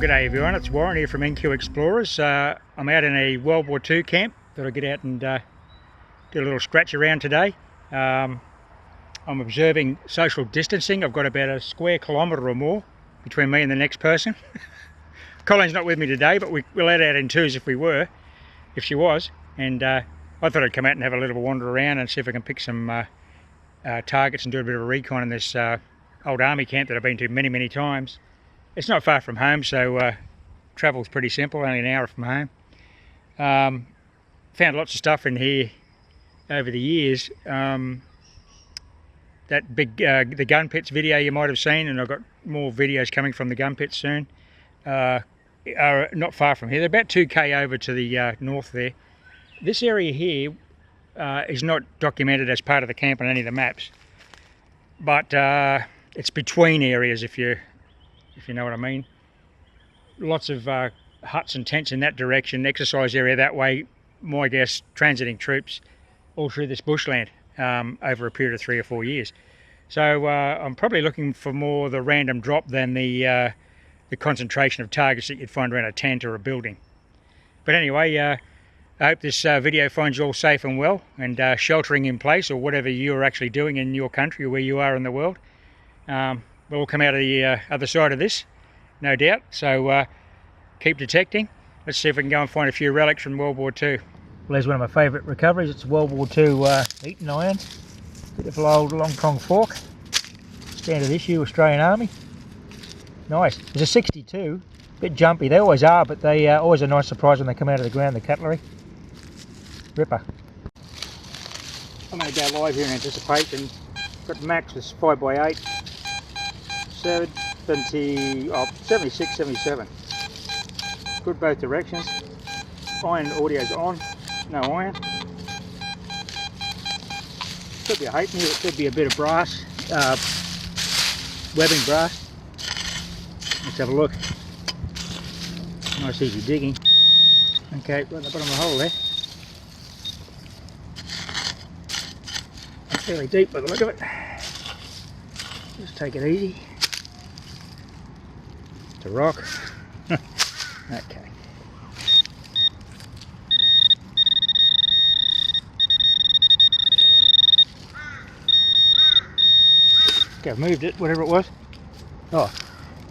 G'day everyone, it's Warren here from NQ Explorers. I'm out in a World War II camp. Thought I'd get out and do a little scratch around today. I'm observing social distancing. I've got about a square kilometre or more between me and the next person. Colleen's not with me today, but we'll let out in twos if she was. And I thought I'd come out and have a little wander around and see if I can pick some targets and do a bit of a recon in this old army camp that I've been to many times. It's not far from home, so travel's pretty simple, only an hour from home. Found lots of stuff in here over the years. That big the gun pits video you might have seen, and I've got more videos coming from the gun pits soon, are not far from here. They're about 2k over to the north there. This area here is not documented as part of the camp on any of the maps, but it's between areas, if you know what I mean. Lots of huts and tents in that direction, exercise area that way, my guess, transiting troops all through this bushland over a period of 3 or 4 years. So I'm probably looking for more the random drop than the concentration of targets that you'd find around a tent or a building. But anyway, I hope this video finds you all safe and well, and sheltering in place, or whatever you're actually doing in your country or where you are in the world. We'll all come out of the other side of this, no doubt. So keep detecting. Let's see if we can go and find a few relics from World War II. Well, there's one of my favourite recoveries. It's World War II Eaton iron. Beautiful old long prong fork. Standard issue Australian Army. Nice. There's a 62. Bit jumpy. They always are, but they always a nice surprise when they come out of the ground, the cutlery. Ripper. I'm going to go live here in anticipation. Got max with 5x8. 76, 77. Good both directions. Iron audio's on, no iron. Could be a halfpenny, it could be a bit of brass, webbing brass. Let's have a look. Nice easy digging. Okay, right at the bottom of the hole there. It's fairly deep by the look of it. Just take it easy. It's a rock. Okay. Okay, I've moved it, whatever it was. Oh,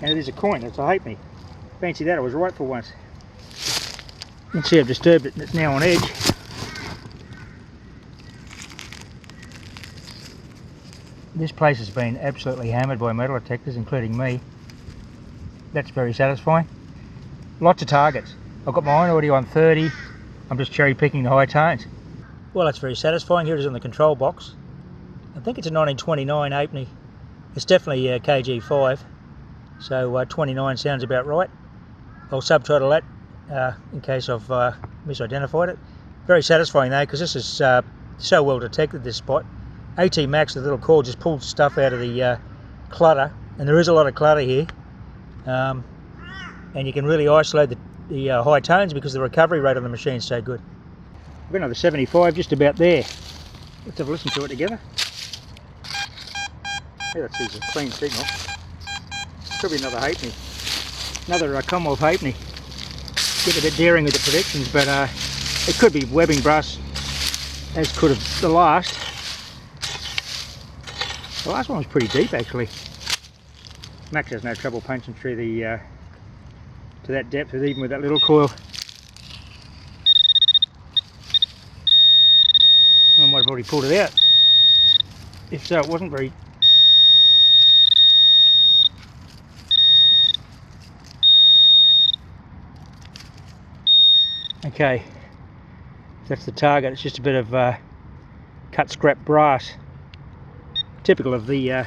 and it is a coin. It's a halfpenny. Fancy that, I was right for once. You can see I've disturbed it and it's now on edge. This place has been absolutely hammered by metal detectors, including me. That's very satisfying. Lots of targets. I've got my iron audio on 30. I'm just cherry picking the high tones. Well, that's very satisfying. Here it is on the control box. I think it's a 1929 halfpenny. It's definitely KG5. So 29 sounds about right. I'll subtitle that in case I've misidentified it. Very satisfying though, because this is so well detected, this spot. AT Max, the little cord, just pulls stuff out of the clutter, and there is a lot of clutter here. And you can really isolate the high tones because the recovery rate on the machine is so good. We've got another 75 just about there. Let's have a listen to it together. Yeah, that's a clean signal. Could be another halfpenny. Another Commonwealth halfpenny. Get a bit daring with the predictions, but it could be webbing brass, as could have the last. The last one was pretty deep actually. Max has no trouble punching through the to that depth, even with that little coil. I might have already pulled it out. If so, it wasn't very. Okay, that's the target. It's just a bit of cut scrap brass, typical of the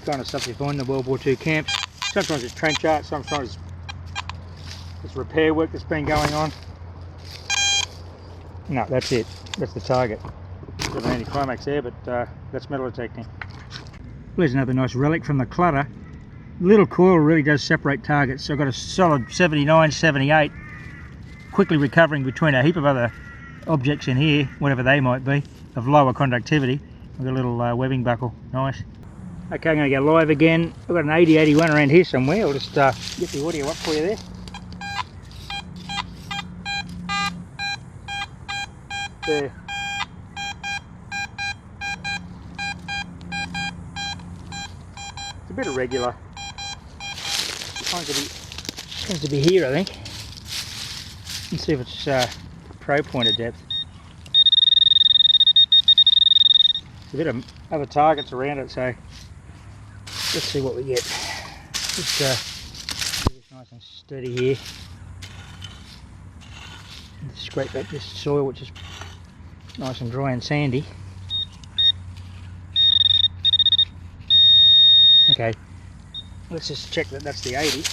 kind of stuff you find in the World War II camps. Sometimes it's trench art, sometimes it's repair work that's been going on. No, that's it. That's the target. Bit of an anticlimax there, but that's metal detecting. There's another nice relic from the clutter. Little coil really does separate targets. So I've got a solid 79, 78, quickly recovering between a heap of other objects in here, whatever they might be, of lower conductivity. We've got a little webbing buckle, nice. Okay, I'm going to go live again. I've got an 8081 around here somewhere. I'll just get the audio up for you there. There. It's a bit irregular. Tends to be here, I think. Let's see if it's pro pointer depth. There's a bit of other targets around it, so let's see what we get. Just nice and steady here. And scrape back this soil, which is nice and dry and sandy. Okay, let's just check that that's the 80.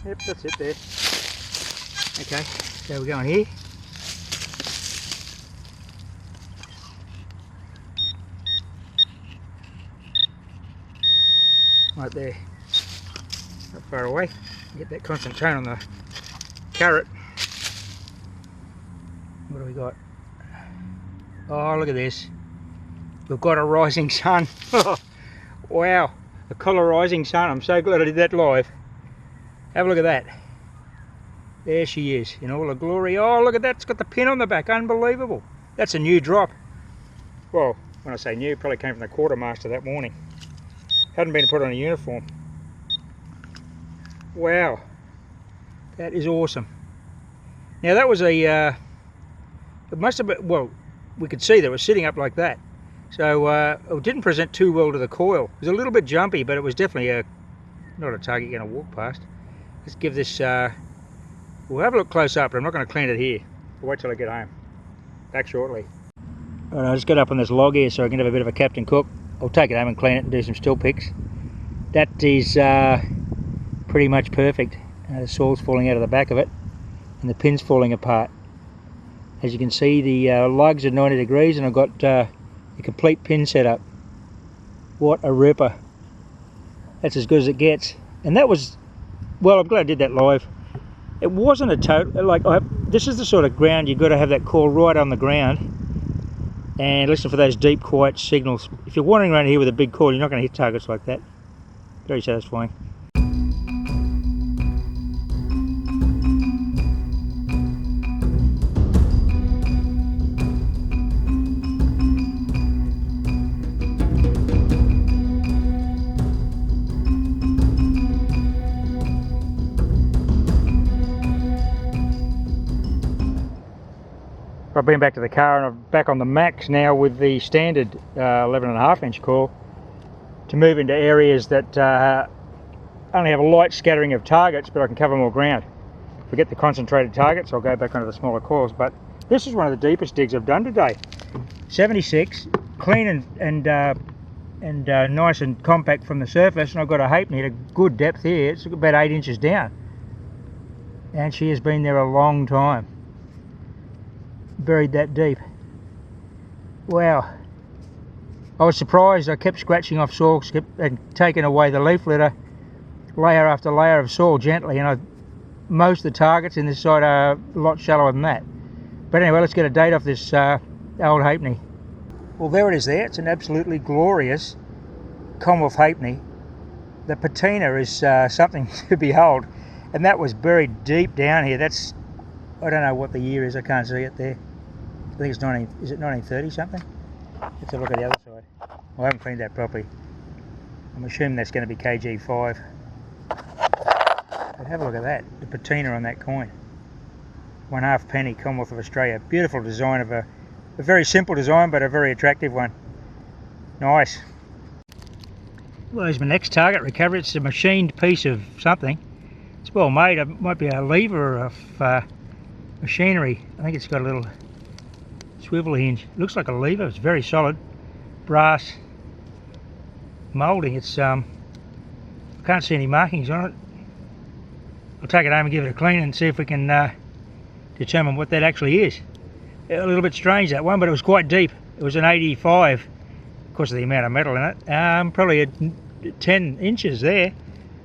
Yep, that's it there. Okay, so we're going here. Right there, not far away. Get that constant tone on the carrot. What do we got? Oh, look at this. We've got a rising sun. Wow, a colour rising sun. I'm so glad I did that live. Have a look at that. There she is in all her glory. Oh, look at that. It's got the pin on the back. Unbelievable. That's a new drop. Well, when I say new, probably came from the quartermaster that morning. Hadn't been put on a uniform. Wow. That is awesome. Now that was a... it must have been... Well, we could see that it was sitting up like that. So it didn't present too well to the coil. It was a little bit jumpy, but it was definitely not a target you're going to walk past. Let's give this... we'll have a look close up, but I'm not going to clean it here. I'll wait till I get home. Back shortly. Alright, I just got up on this log here so I can have a bit of a Captain Cook. I'll take it home and clean it and do some still picks. That is pretty much perfect. The soil's falling out of the back of it and the pin's falling apart. As you can see, the lugs are 90 degrees and I've got the complete pin setup. What a ripper. That's as good as it gets. And that was, well, I'm glad I did that live. It wasn't a total, like, this is the sort of ground you've got to have that call right on the ground and listen for those deep, quiet signals. If you're wandering around here with a big call, you're not going to hit targets like that. Very satisfying. I've been back to the car and I'm back on the max now with the standard 11.5 inch core to move into areas that only have a light scattering of targets, but I can cover more ground. If we get the concentrated targets, I'll go back onto the smaller cores. But this is one of the deepest digs I've done today. 76, clean and nice and compact from the surface, and I've got a halfpenny at a good depth here. It's about 8 inches down, and she has been there a long time. Buried that deep. Wow. I was surprised. I kept scratching off soil and taking away the leaf litter layer after layer of soil gently, and most of the targets in this side are a lot shallower than that. But anyway, let's get a date off this old halfpenny. Well, there it is there. It's an absolutely glorious Commonwealth halfpenny. The patina is something to behold, and that was buried deep down here. That's, I don't know what the year is, I can't see it there. I think it's 1930 something? Let's have a look at the other side. I haven't cleaned that properly. I'm assuming that's going to be KG5. But have a look at that, the patina on that coin. 1/2 penny, Commonwealth of Australia. Beautiful design of a very simple design, but a very attractive one. Nice. Well, there's my next target recovery. It's a machined piece of something. It's well made. It might be a lever of machinery. I think it's got a little swivel hinge. It looks like a lever. It's very solid. Brass moulding. It's I can't see any markings on it. I'll take it home and give it a clean and see if we can determine what that actually is. A little bit strange, that one, but it was quite deep. It was an 85, of course of the amount of metal in it. Probably 10 inches there.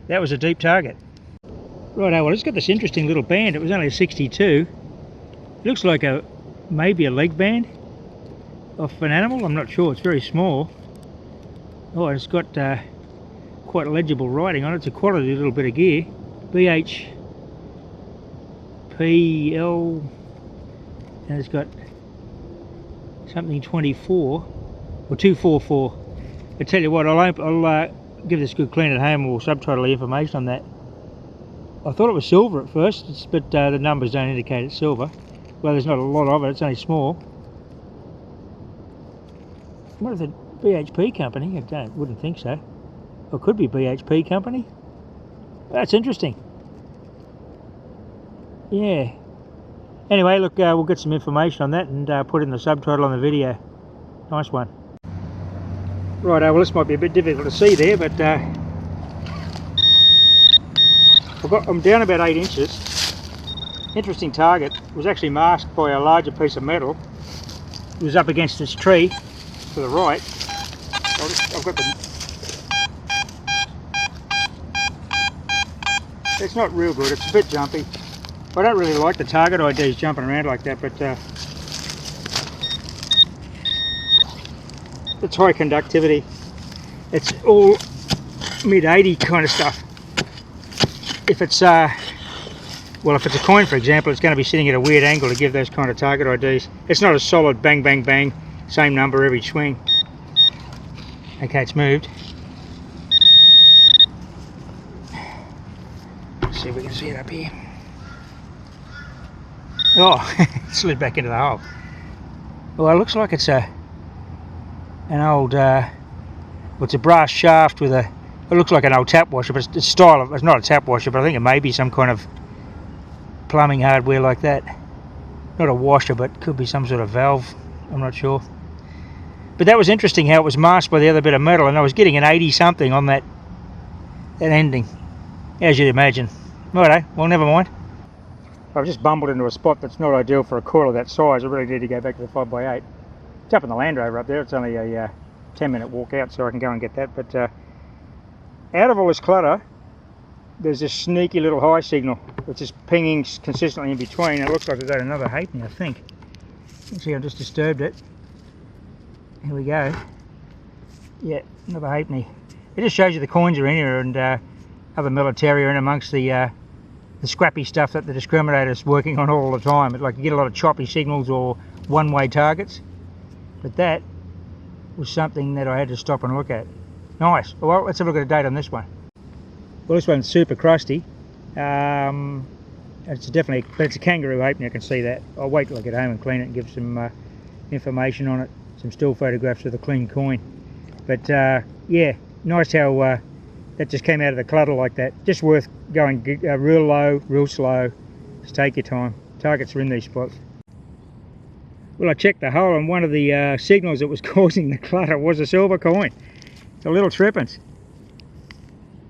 That was a deep target. Righto, well, it's got this interesting little band. It was only a 62. It looks like maybe a leg band of an animal. I'm not sure. It's very small. Oh, it's got quite legible writing on it. It's a quality little bit of gear. BHPL, and it's got something 24 or 244. I tell you what, I'll give this a good clean at home. Or subtitle the information on that. I thought it was silver at first, but the numbers don't indicate it's silver. Well, there's not a lot of it, it's only small. What is it? BHP company? Wouldn't think so. Or could be BHP company. That's interesting. Yeah. Anyway, look, we'll get some information on that and put in the subtitle on the video. Nice one. Right, well, this might be a bit difficult to see there, but I'm down about 8 inches. Interesting target. It was actually masked by a larger piece of metal. It was up against this tree to the right. I've got the... It's not real good, it's a bit jumpy. I don't really like the target IDs jumping around like that, but it's high conductivity. It's all mid-80 kind of stuff. If it's well, if it's a coin, for example, it's going to be sitting at a weird angle to give those kind of target IDs. It's not a solid bang, bang, bang, same number every swing. Okay, it's moved. Let's see if we can see it up here. Oh, it slid back into the hole. Well, it looks like it's an old, well, it's a brass shaft with a, it looks like an old tap washer, but it's style of, it's not a tap washer, but I think it may be some kind of plumbing hardware like that. Not a washer, but could be some sort of valve, I'm not sure. But that was interesting how it was masked by the other bit of metal, and I was getting an 80 something on that ending, as you'd imagine. Righto, well, never mind. I've just bumbled into a spot that's not ideal for a coil of that size. I really need to go back to the 5x8. It's up in the Land Rover up there. It's only a 10-minute walk out, so I can go and get that. But out of all this clutter, there's this sneaky little high signal, which is pinging consistently in between. It looks like we've got another halfpenny, I think. You can see I've just disturbed it. Here we go. Yeah, another halfpenny. It just shows you the coins are in here, and other military are in amongst the scrappy stuff that the discriminator's working on all the time. Like, you get a lot of choppy signals or one-way targets. But that was something that I had to stop and look at. Nice. Well, let's have a look at a date on this one. Well, this one's super crusty. It's definitely, but it's a kangaroo halfpenny, I can see that. I'll wait till I get home and clean it and give some information on it. Some still photographs of the clean coin. But yeah, nice how that just came out of the clutter like that. Just worth going real low, real slow. Just take your time. Targets are in these spots. Well, I checked the hole, and one of the signals that was causing the clutter was a silver coin. It's a little threepence.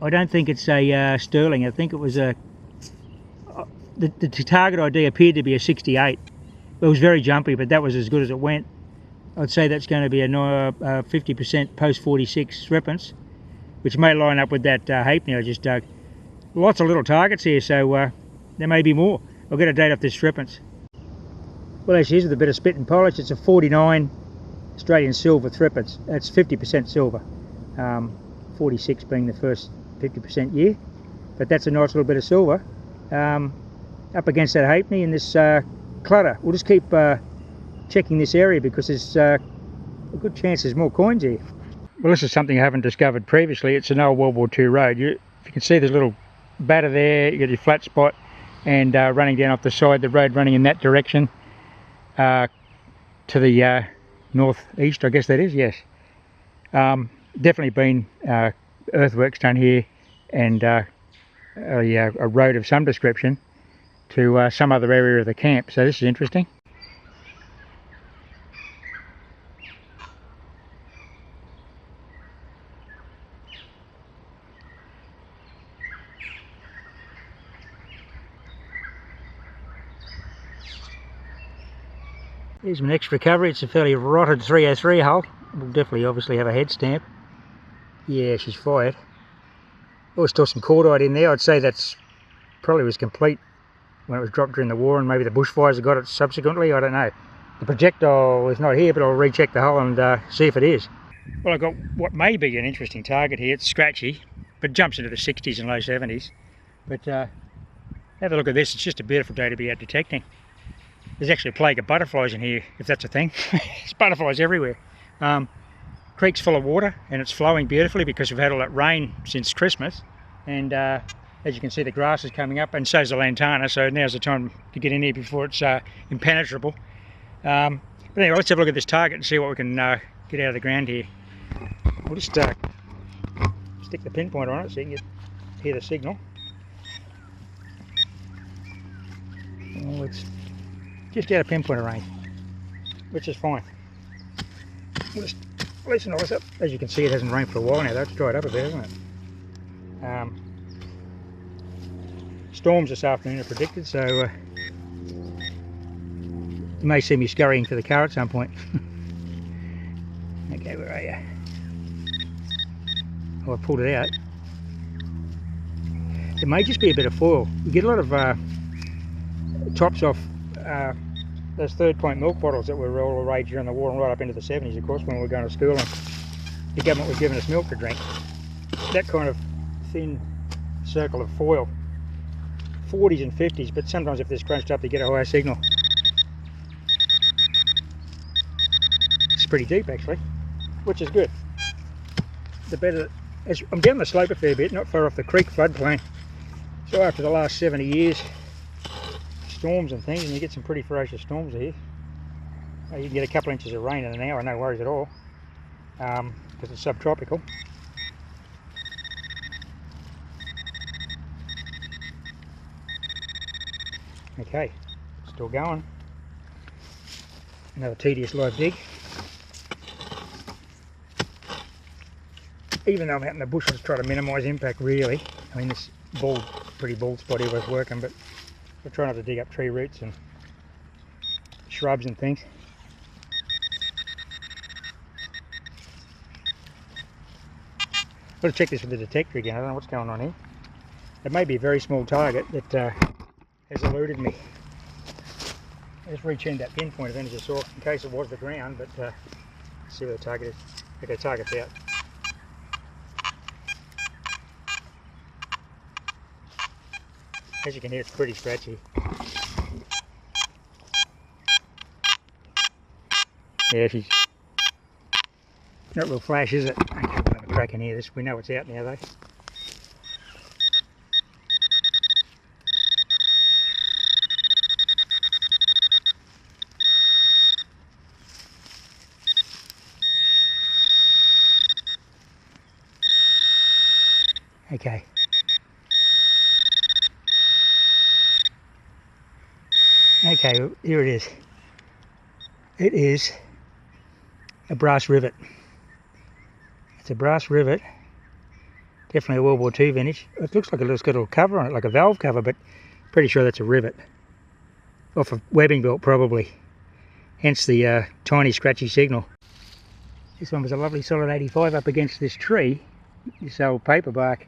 I don't think it's a sterling. I think it was a... The target ID appeared to be a 68. It was very jumpy, but that was as good as it went. I'd say that's going to be a 50% post 46 threepence, which may line up with that halfpenny I just dug. Lots of little targets here, so there may be more. I'll get a date off this threepence. Well, as here's with a bit of spit and polish. It's a 49 Australian silver threepence. That's 50% silver. 46 being the first 50% year. But that's a nice little bit of silver. Up against that halfpenny in this clutter. We'll just keep checking this area because there's a good chance there's more coins here. Well, this is something I haven't discovered previously. It's an old World War II road. If you can see, there's a little batter there. You got your flat spot, and running down off the side, the road running in that direction to the northeast, I guess that is. Yes, definitely been earthworks done here, and a road of some description to some other area of the camp. So this is interesting. Here's my next recovery. It's a fairly rotted 303 hull. We'll definitely obviously have a head stamp. Yeah, she's fired. Oh, still some cordite in there. I'd say that's probably was complete when it was dropped during the war, and maybe the bushfires have got it subsequently. I don't know. The projectile is not here, but I'll recheck the hull and see if it is. Well, I've got what may be an interesting target here. It's scratchy, but jumps into the 60s and low 70s. But have a look at this. It's just a beautiful day to be out detecting. There's actually a plague of butterflies in here, if that's a thing. There's butterflies everywhere. Creek's full of water and it's flowing beautifully because we've had all that rain since Christmas. And as you can see, the grass is coming up, and so is the lantana. So now's the time to get in here before it's impenetrable. But anyway, let's have a look at this target and see what we can get out of the ground here. We'll just stick the pinpointer on it so you can hear the signal. Oh, it's just out of pinpointer range, which is fine. We'll just loosen all this up. As you can see, it hasn't rained for a while now though. It's dried up a bit, hasn't it? Storms this afternoon are predicted, so you may see me scurrying for the car at some point. Okay, where are you? Oh, I pulled it out. It may just be a bit of foil. You get a lot of tops off those 3rd point milk bottles that were all the rage during the war and right up into the 70s, of course, when we were going to school and the government was giving us milk to drink. That kind of thin circle of foil. 40s and 50s, but sometimes if they're scrunched up, you get a higher signal. It's pretty deep actually, which is good. The better. I'm down the slope a fair bit, not far off the creek floodplain. So after the last 70 years, storms and things, and you get some pretty ferocious storms here. You can get a couple inches of rain in an hour, no worries at all, because it's subtropical. Okay, still going. Another tedious live dig. Even though I'm out in the bush, I'll just try to minimise impact really. I mean, this pretty bald spot here was working, but I try not to dig up tree roots and shrubs and things. I've got to check this with the detector again. I don't know what's going on here. It may be a very small target that has eluded me. I just retuned that pinpoint then as you saw, in case it was the ground, but let's see where the target is. Okay, target's out. As you can hear, it's pretty scratchy. Yeah, she's not real flash, is it? Okay, we'll have a crack in here. We know it's out now though. Okay. Okay, here it is. It is a brass rivet. It's a brass rivet. Definitely a World War II vintage. It looks like it's got a little cover on it, like a valve cover, but pretty sure that's a rivet. Off a webbing belt probably. Hence the tiny scratchy signal. This one was a lovely solid 85 up against this tree, this old paper bark,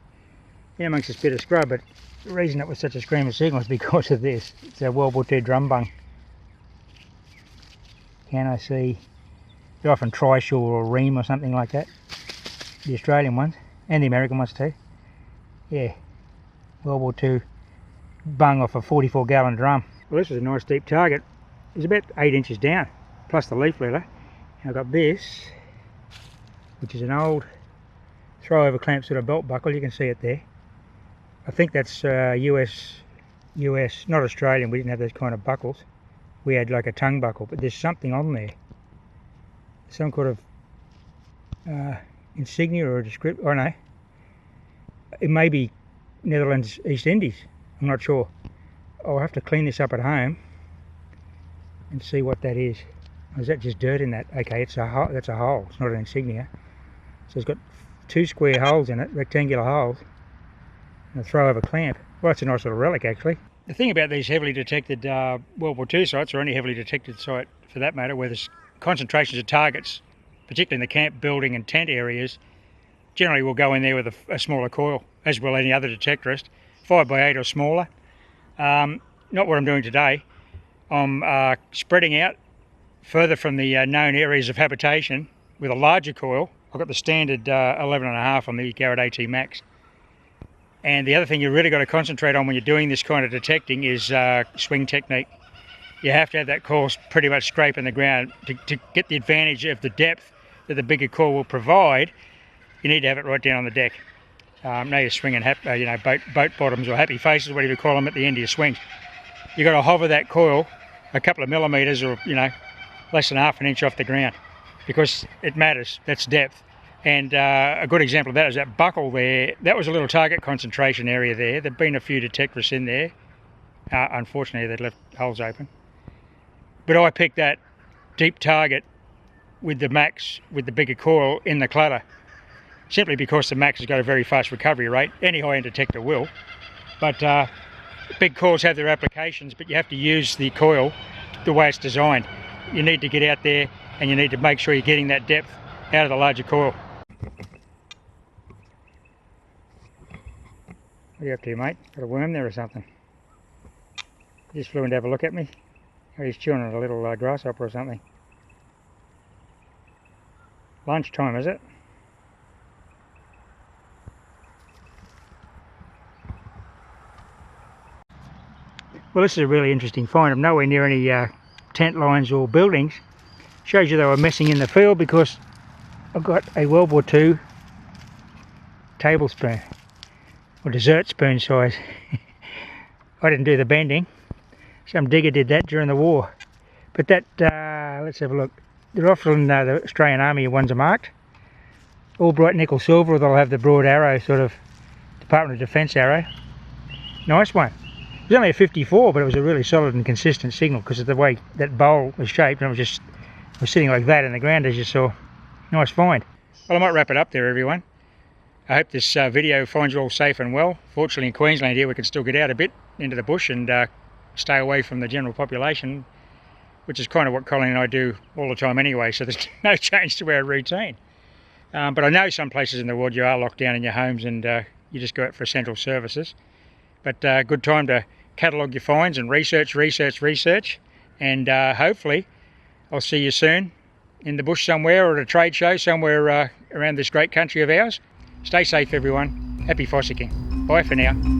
in amongst this bit of scrub, but the reason it was such a screaming signal is because of this. It's a World War II drum bung. Can I see? They're often trishaw or ream or something like that. The Australian ones, and the American ones too. Yeah, World War II bung off a 44-gallon drum. Well, this was a nice deep target. It was about 8 inches down, plus the leaf litter. And I've got this, which is an old throw over clamp sort of belt buckle. You can see it there. I think that's US, not Australian. We didn't have those kind of buckles. We had like a tongue buckle, but there's something on there. Some kind of insignia or a description. Oh no, it may be Netherlands East Indies. I'm not sure. I'll have to clean this up at home and see what that is. Or is that just dirt in that? Okay, it's a hole. That's a hole. It's not an insignia. So it's got 2 square holes in it, rectangular holes. And a throw over clamp. Well, it's a nice little relic actually. The thing about these heavily detected World War II sites, or any heavily detected site for that matter, where there's concentrations of targets, particularly in the camp building and tent areas, generally we'll go in there with a smaller coil, as will any other detectorist, 5x8 or smaller. Not what I'm doing today. I'm spreading out further from the known areas of habitation with a larger coil, I've got the standard 11.5 on the Garrett AT Max. And the other thing you really got to concentrate on when you're doing this kind of detecting is swing technique. You have to have that coil pretty much scraping the ground to get the advantage of the depth that the bigger coil will provide. You need to have it right down on the deck. Now you're swinging, boat bottoms or happy faces, whatever you call them, at the end of your swings. You've got to hover that coil a couple of millimetres or, less than half an inch off the ground, because it matters. That's depth. And a good example of that is that buckle there. That was a little target concentration area there. There'd been a few detectorists in there. Unfortunately, they'd left holes open. But I picked that deep target with the Max, with the bigger coil in the clutter, simply because the Max has got a very fast recovery rate. Any high-end detector will. But big coils have their applications, but you have to use the coil the way it's designed. You need to get out there and you need to make sure you're getting that depth out of the larger coil. What are you up to, mate? Got a worm there or something? He just flew in to have a look at me. Oh, he's chewing on a little grasshopper or something. Lunchtime, is it? Well, this is a really interesting find. I'm nowhere near any tent lines or buildings. Shows you they were messing in the field, because I've got a World War II tablespoon, or dessert spoon size. I didn't do the bending. Some digger did that during the war. But that, let's have a look. They're often, the Australian Army ones are marked. All bright nickel silver, or they'll have the broad arrow, sort of Department of Defence arrow. Nice one. It was only a 54, but it was a really solid and consistent signal because of the way that bowl was shaped, and it was sitting like that in the ground, as you saw. Nice find. Well, I might wrap it up there, everyone. I hope this video finds you all safe and well. Fortunately, in Queensland here, we can still get out a bit into the bush and stay away from the general population, which is kind of what Colleen and I do all the time anyway, so there's no change to our routine. But I know some places in the world you are locked down in your homes and you just go out for essential services. But good time to catalogue your finds and research, and hopefully I'll see you soon in the bush somewhere, or at a trade show somewhere around this great country of ours. Stay safe, everyone. Happy fossicking. Bye for now.